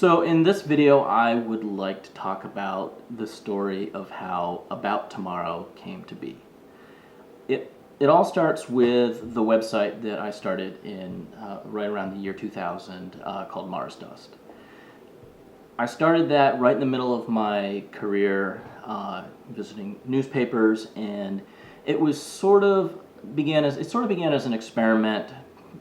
So in this video, I would like to talk about the story of how About Tomorrow came to be. It all starts with the website that I started in right around the year 2000 called Mars Dust. I started that right in the middle of my career visiting newspapers, and it was sort of began as an experiment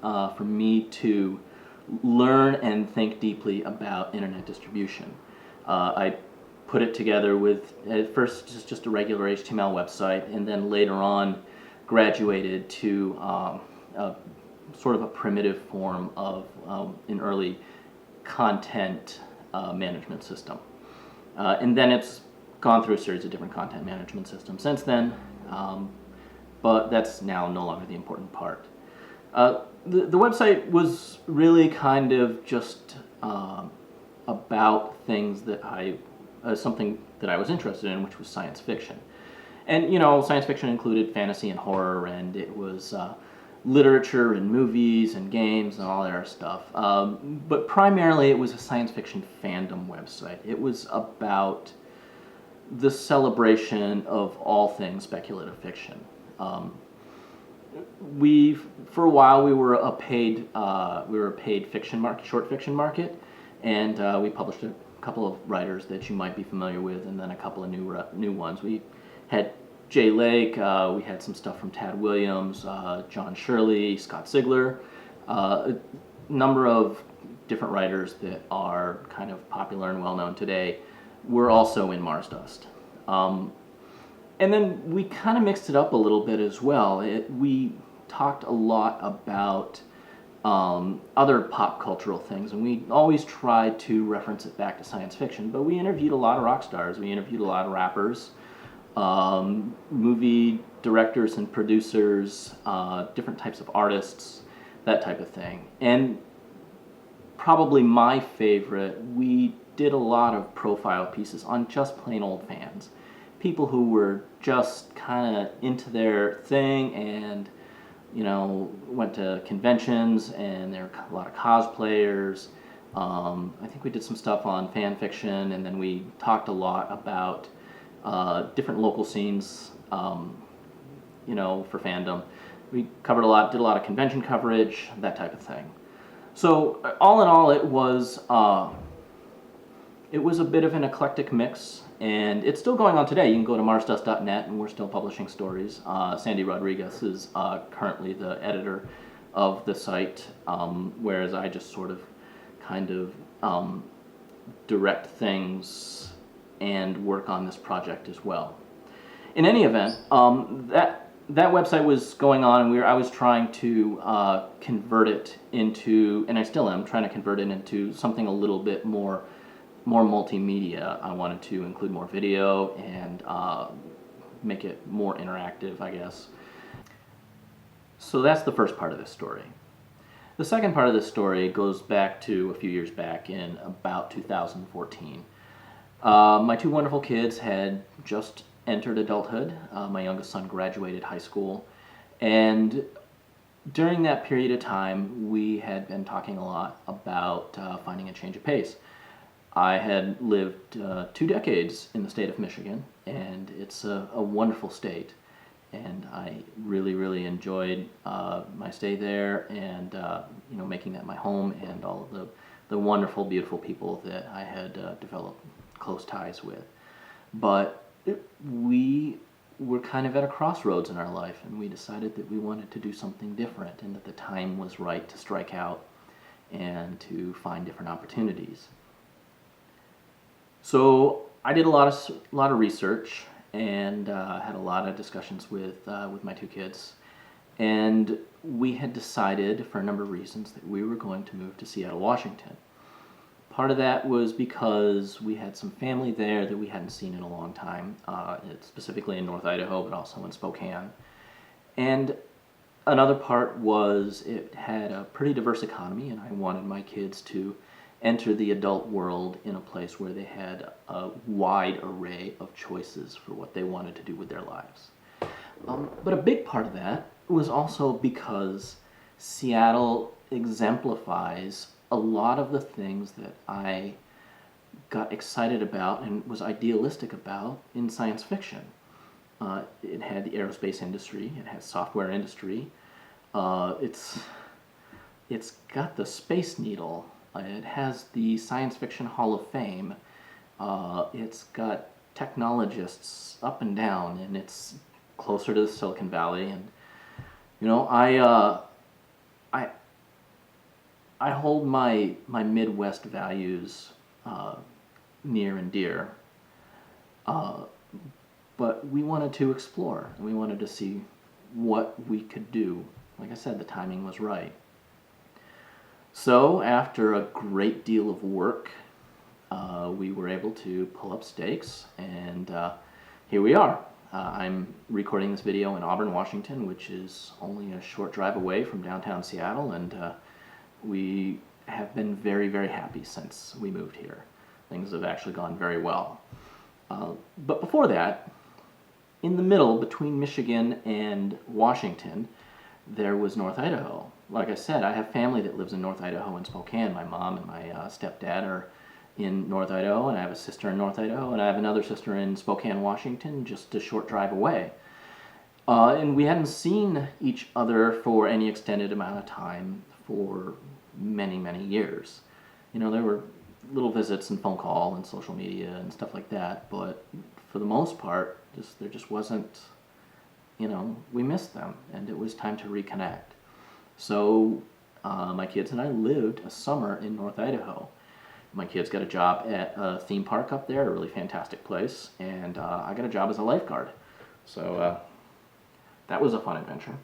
for me to learn and think deeply about internet distribution. I put it together with, at first, just a regular HTML website, and then later on graduated to sort of a primitive form of an early content management system. And then it's gone through a series of different content management systems since then, but that's now no longer the important part. The website was really kind of just about things that something that I was interested in, which was science fiction. And, science fiction included fantasy and horror, and it was literature and movies and games and all that other stuff. But primarily it was a science fiction fandom website. It was about the celebration of all things speculative fiction. For a while we were a paid fiction market, short fiction market, and we published a couple of writers that you might be familiar with, and then a couple of new ones. We had Jay Lake, we had some stuff from Tad Williams, John Shirley, Scott Sigler, a number of different writers that are kind of popular and well known today were also in Mars Dust. And then we kind of mixed it up a little bit as well. We talked a lot about other pop cultural things, and we always tried to reference it back to science fiction, but we interviewed a lot of rock stars, we interviewed a lot of rappers, movie directors and producers, different types of artists, that type of thing. And probably my favorite, we did a lot of profile pieces on just plain old fans. People who were just kind of into their thing and, went to conventions, and there were a lot of cosplayers. I think we did some stuff on fan fiction, and then we talked a lot about different local scenes, for fandom. We covered did a lot of convention coverage, that type of thing. So all in all, it was a bit of an eclectic mix, and it's still going on today. You can go to marsdust.net, and we're still publishing stories. Sandy Rodriguez is currently the editor of the site, whereas I just sort of kind of direct things and work on this project as well. In any event, that website was going on, and I was trying to convert it into, and I still am trying to convert it into something a little bit more multimedia. I wanted to include more video and make it more interactive, I guess. So that's the first part of this story. The second part of this story goes back to a few years back in about 2014. My two wonderful kids had just entered adulthood. My youngest son graduated high school, and during that period of time, we had been talking a lot about finding a change of pace. I had lived 2 decades in the state of Michigan, and it's a wonderful state, and I really, really enjoyed my stay there, and making that my home, and all of the wonderful, beautiful people that I had developed close ties with. But we were kind of at a crossroads in our life, and we decided that we wanted to do something different, and that the time was right to strike out and to find different opportunities. So I did a lot of research, and had a lot of discussions with my two kids, and we had decided for a number of reasons that we were going to move to Seattle, Washington. Part of that was because we had some family there that we hadn't seen in a long time, specifically in North Idaho, but also in Spokane. And another part was it had a pretty diverse economy, and I wanted my kids to enter the adult world in a place where they had a wide array of choices for what they wanted to do with their lives. But a big part of that was also because Seattle exemplifies a lot of the things that I got excited about and was idealistic about in science fiction. It had the aerospace industry, it has software industry, it's got the Space Needle, it has the Science Fiction Hall of Fame, it's got technologists up and down, and it's closer to the Silicon Valley. And I I hold my Midwest values near and dear, uh, but we wanted to explore, and we wanted to see what we could do. Like I said, the timing was right. So after a great deal of work, we were able to pull up stakes, and here we are. I'm recording this video in Auburn, Washington, which is only a short drive away from downtown Seattle, and we have been very, very happy since we moved here. Things have actually gone very well. But before that, in the middle between Michigan and Washington, there was North Idaho. Like I said, I have family that lives in North Idaho and Spokane. My mom and my stepdad are in North Idaho, and I have a sister in North Idaho, and I have another sister in Spokane, Washington, just a short drive away. And we hadn't seen each other for any extended amount of time for many, many years. There were little visits and phone call and social media and stuff like that, but for the most part, there just wasn't, we missed them, and it was time to reconnect. So my kids and I lived a summer in North Idaho. My kids got a job at a theme park up there, a really fantastic place, and I got a job as a lifeguard. So that was a fun adventure.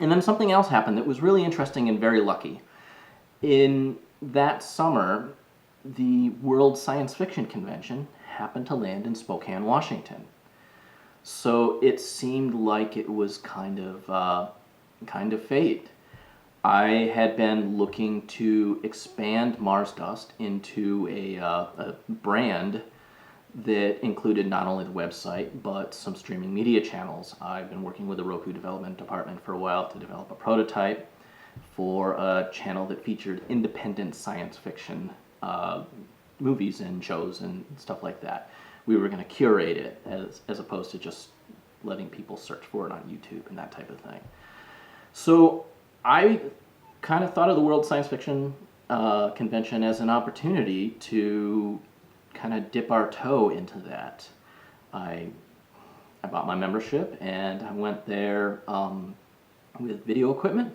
And then something else happened that was really interesting and very lucky. In that summer, the World Science Fiction Convention happened to land in Spokane, Washington. So it seemed like it was kind of fate. I had been looking to expand Mars Dust into a brand that included not only the website, but some streaming media channels. I've been working with the Roku development department for a while to develop a prototype for a channel that featured independent science fiction movies and shows and stuff like that. We were going to curate it as opposed to just letting people search for it on YouTube and that type of thing. So I kind of thought of the World Science Fiction Convention as an opportunity to kind of dip our toe into that. I bought my membership, and I went there with video equipment.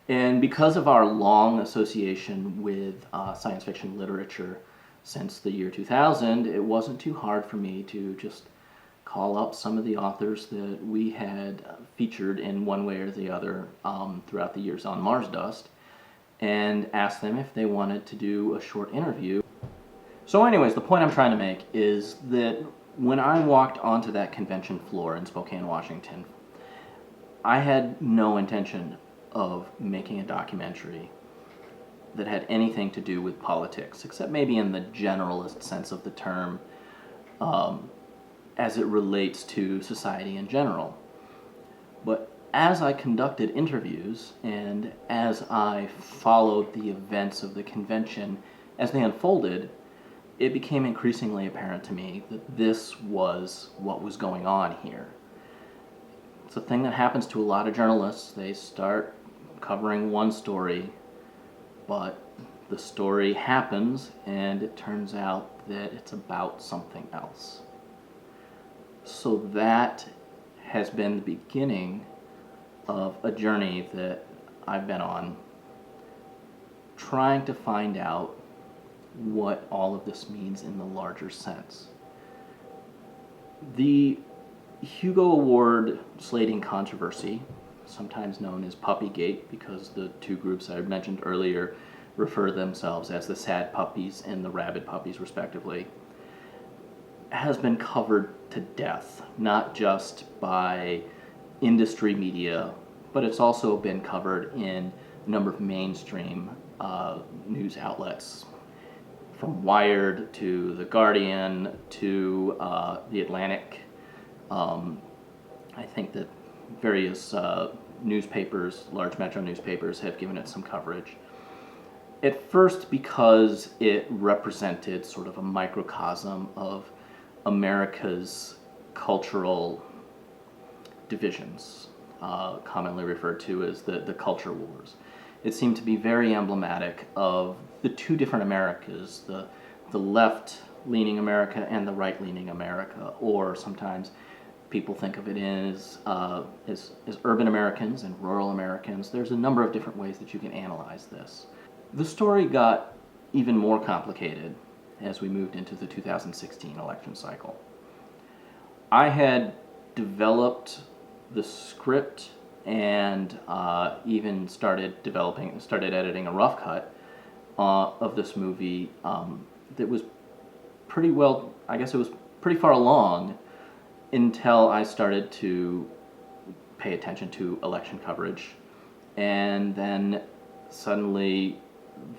And because of our long association with science fiction literature since the year 2000, it wasn't too hard for me to just call up some of the authors that we had featured in one way or the other throughout the years on Mars Dust, and ask them if they wanted to do a short interview. So anyways, the point I'm trying to make is that when I walked onto that convention floor in Spokane, Washington, I had no intention of making a documentary that had anything to do with politics, except maybe in the generalist sense of the term, as it relates to society in general. But as I conducted interviews and as I followed the events of the convention as they unfolded, it became increasingly apparent to me that this was what was going on here. It's a thing that happens to a lot of journalists. They start covering one story, but the story happens and it turns out that it's about something else. So that has been the beginning of a journey that I've been on, trying to find out what all of this means in the larger sense. The Hugo Award slating controversy, sometimes known as Puppygate, because the two groups I mentioned earlier refer themselves as the Sad Puppies and the Rabid Puppies, respectively, has been covered to death, not just by industry media, but it's also been covered in a number of mainstream news outlets, from Wired to The Guardian to The Atlantic. I think that various newspapers, large metro newspapers, have given it some coverage. At first, because it represented sort of a microcosm of America's cultural divisions, commonly referred to as the culture wars. It seemed to be very emblematic of the two different Americas, the left-leaning America and the right-leaning America, or sometimes people think of it as urban Americans and rural Americans. There's a number of different ways that you can analyze this. The story got even more complicated as we moved into the 2016 election cycle. I had developed the script and even started editing a rough cut of this movie that was pretty well, I guess it was pretty far along until I started to pay attention to election coverage. And then suddenly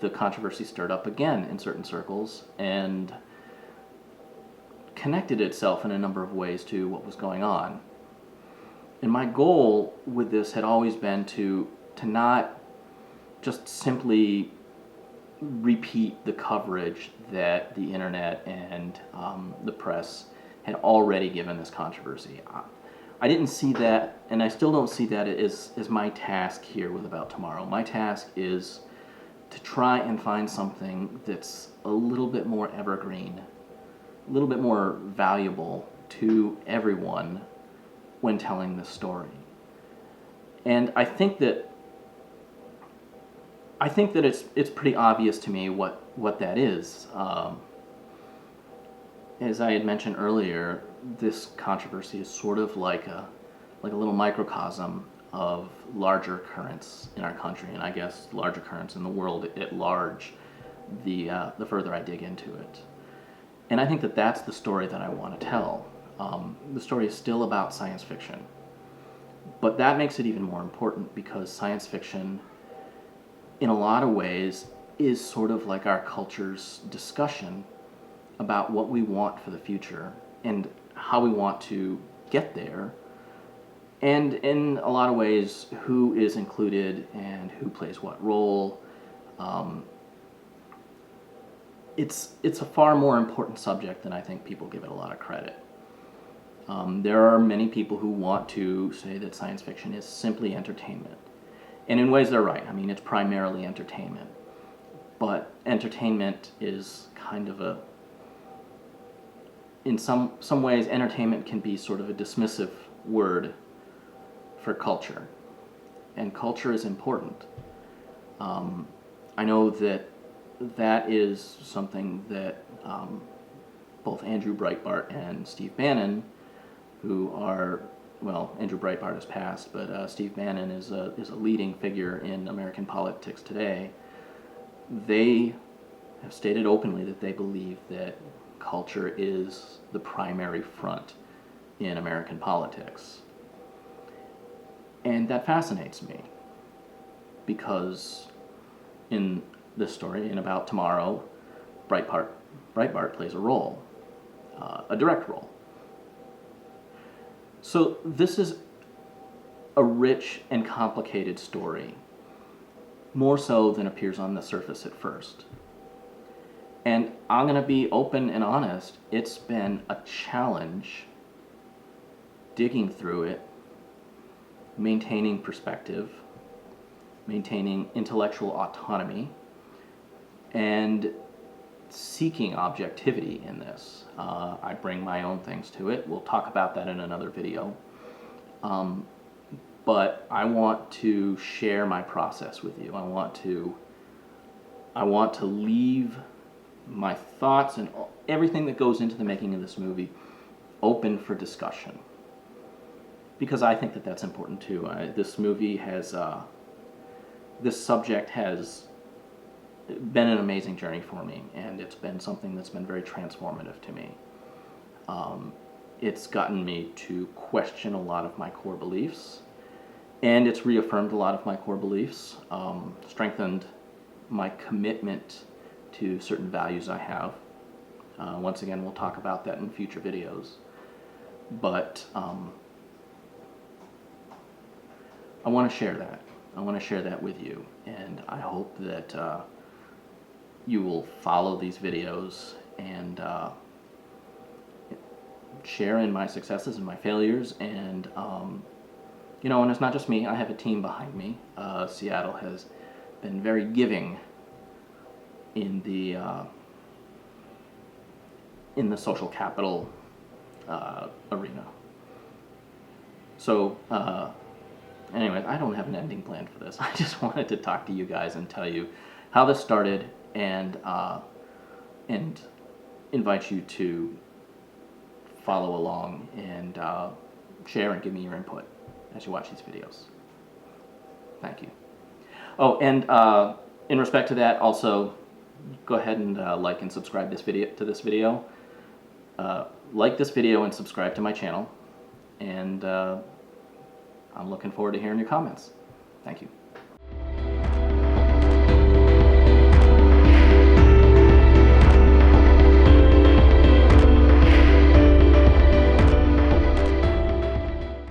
the controversy stirred up again in certain circles and connected itself in a number of ways to what was going on. And my goal with this had always been to not just simply repeat the coverage that the internet and the press had already given this controversy. I didn't see that, and I still don't see that as my task here with About Tomorrow. My task is to try and find something that's a little bit more evergreen, a little bit more valuable to everyone when telling this story. And I think that it's pretty obvious to me what that is. As I had mentioned earlier, this controversy is sort of like a little microcosm of larger currents in our country, and I guess larger currents in the world at large, the further I dig into it. And I think that that's the story that I want to tell. The story is still about science fiction, but that makes it even more important because science fiction, in a lot of ways, is sort of like our culture's discussion about what we want for the future and how we want to get there, and in a lot of ways, who is included and who plays what role. It's a far more important subject than I think people give it a lot of credit. There are many people who want to say that science fiction is simply entertainment. And in ways they're right. I mean, it's primarily entertainment. But entertainment is kind of in some ways, entertainment can be sort of a dismissive word for culture. And culture is important. I know that is something that both Andrew Breitbart and Steve Bannon, who are, well, Andrew Breitbart has passed, but Steve Bannon is a leading figure in American politics today. They have stated openly that they believe that culture is the primary front in American politics. And that fascinates me because in this story, in About Tomorrow, Breitbart plays a role, a direct role. So this is a rich and complicated story, more so than appears on the surface at first. And I'm going to be open and honest, it's been a challenge digging through it, maintaining perspective, maintaining intellectual autonomy, and seeking objectivity in this. I bring my own things to it. We'll talk about that in another video. But I want to share my process with you. I want to leave my thoughts and everything that goes into the making of this movie open for discussion, because I think that that's important too. This movie has, this subject has been an amazing journey for me, and it's been something that's been very transformative to me. It's gotten me to question a lot of my core beliefs, and it's reaffirmed a lot of my core beliefs, strengthened my commitment to certain values I have. Once again, we'll talk about that in future videos. But I want to share that. I want to share that with you, and I hope that you will follow these videos and share in my successes and my failures. And and it's not just me. I have a team behind me. Seattle has been very giving in the social capital arena. So, anyway, I don't have an ending plan for this. I just wanted to talk to you guys and tell you how this started, and invite you to follow along and share and give me your input as you watch these videos. Thank you. Oh, and in respect to that, also go ahead and like and subscribe to this video. Like this video and subscribe to my channel, and I'm looking forward to hearing your comments. Thank you.